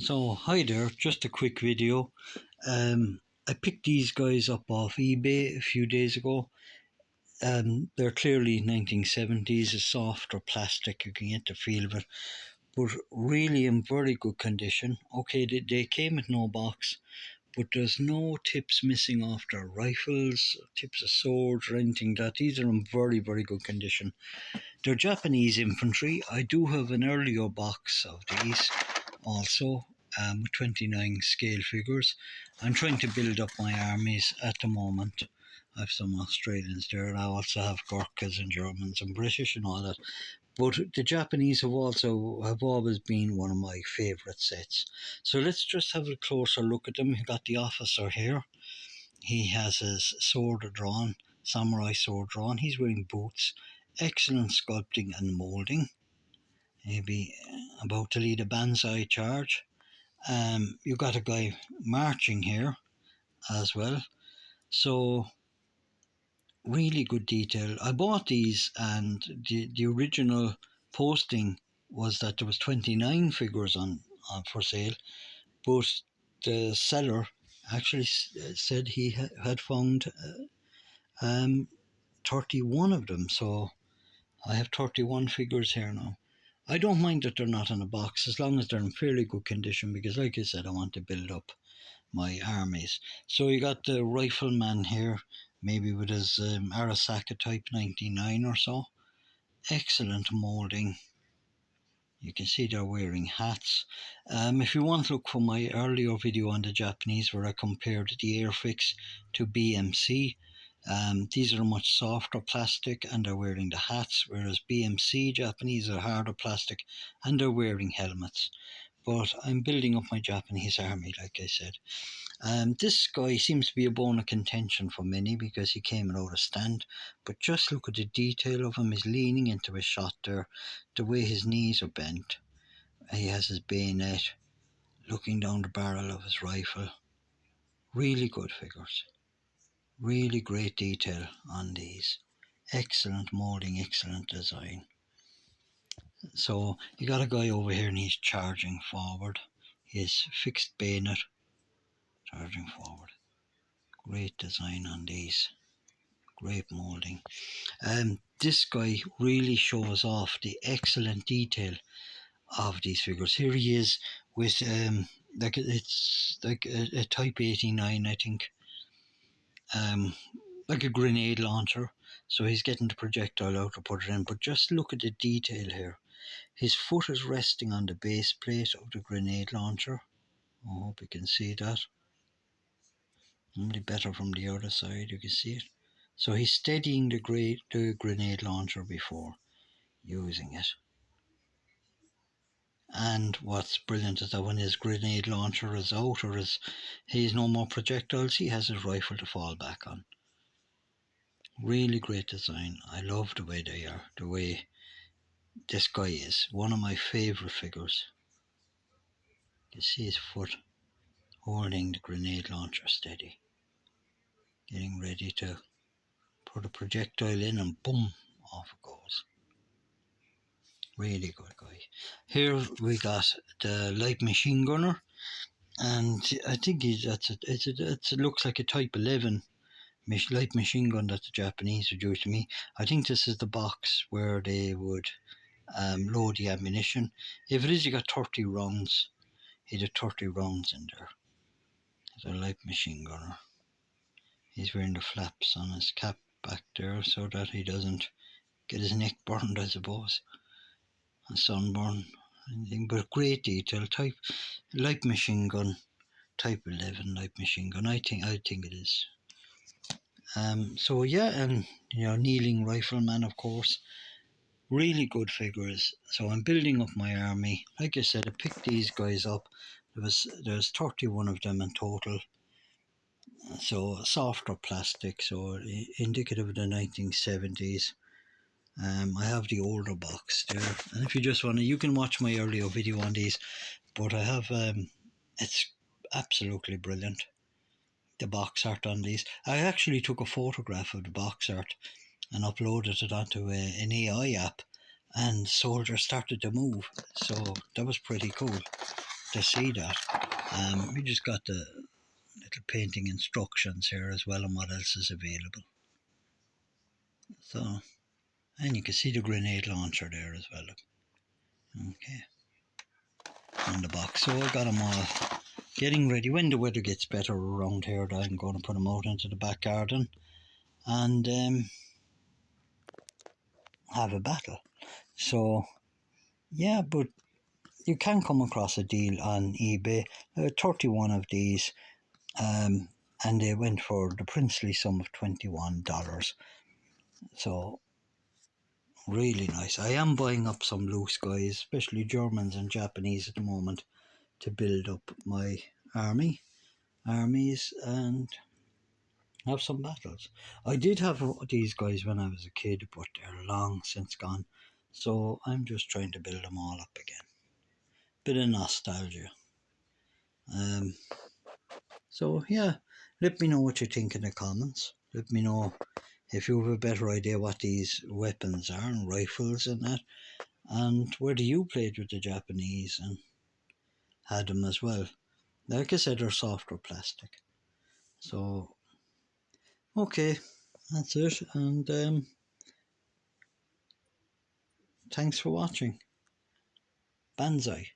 So hi there, just a quick video. I picked these guys up off eBay a few days ago. They're clearly 1970s, a softer plastic, you can get the feel of it, but really in very good condition. Okay, they came with no box, but there's no tips missing off their rifles, tips of swords or anything like that. These are in very, very good condition. They're Japanese infantry. I do have an earlier box of these also, with 29 scale figures. I'm trying to build up my armies at the moment. I have some Australians there, and I also have Gurkhas and Germans and British and all that. But the Japanese have always been one of my favourite sets. So let's just have a closer look at them. We've got the officer here. He has his sword drawn, samurai sword drawn. He's wearing boots. Excellent sculpting and moulding. Maybe about to lead a banzai charge. You got a guy marching here as well. So really good detail. I bought these, and the original posting was that there was 29 figures on for sale, but the seller actually said he had found 31 of them. So I have 31 figures here now. I don't mind that they're not in a box as long as they're in fairly good condition, because like I said, I want to build up my armies. So you got the rifleman here, maybe with his Arasaka Type 99 or so. Excellent moulding. You can see they're wearing hats. If you want to look for my earlier video on the Japanese where I compared the Airfix to BMC, these are much softer plastic and they're wearing the hats, whereas BMC Japanese are harder plastic and they're wearing helmets. But I'm building up my Japanese army, like I said. This guy seems to be a bone of contention for many because he came without a stand. But just look at the detail of him. He's leaning into his shot there. The way his knees are bent. He has his bayonet looking down the barrel of his rifle. Really good figures. Really great detail on these. Excellent moulding, excellent design. So you got a guy over here and he's charging forward. He has fixed bayonet, charging forward. Great design on these. Great moulding. This guy really shows off the excellent detail of these figures. Here he is with it's like a Type 89, I think, like a grenade launcher. So he's getting the projectile out to put it in. But just look at the detail here. His foot is resting on the base plate of the grenade launcher. I hope you can see that. Maybe better from the other side, you can see it. So he's steadying the grenade launcher before using it. And what's brilliant is that when his grenade launcher is out, or he has no more projectiles, he has his rifle to fall back on. Really great design. I love the way they are, the way this guy is. One of my favourite figures. You see his foot holding the grenade launcher steady. Getting ready to put a projectile in and boom, off it goes. Really good guy. Here we got the light machine gunner, and I think it looks like a Type 11 light machine gun that the Japanese would use to me. I think this is the box where they would load the ammunition. If it is, you got 30 rounds. He had 30 rounds in there. It's a light machine gunner. He's wearing the flaps on his cap back there so that he doesn't get his neck burned, I suppose. A sunburn, anything, but great detail. Type light machine gun, Type 11 light machine gun. I think it is. So yeah, and kneeling rifleman, of course. Really good figures. So I'm building up my army. Like I said, I picked these guys up. There's 31 of them in total. So softer plastic, so indicative of the 1970s. I have the older box there, and if you just want to, you can watch my earlier video on these. But I have it's absolutely brilliant, the box art on these. I actually took a photograph of the box art and uploaded it onto an AI app, and soldiers started to move. So that was pretty cool. to see that. We just got the little painting instructions here as well on what else is available. So, and you can see the grenade launcher there as well. Okay, on the box. So I got them all getting ready. When the weather gets better around here, I'm going to put them out into the back garden and have a battle. So yeah, but you can come across a deal on eBay. 31 of these, and they went for the princely sum of $21. So really nice. I am buying up some loose guys, especially Germans and Japanese at the moment, to build up my armies and have some battles. I did have these guys when I was a kid, but they're long since gone. So I'm just trying to build them all up again. Bit of nostalgia. So yeah, let me know what you think in the comments. Let me know if you have a better idea what these weapons are and rifles and that, and whether you played with the Japanese and had them as well. Like I said, they're softer plastic. So okay, that's it, and thanks for watching. Banzai.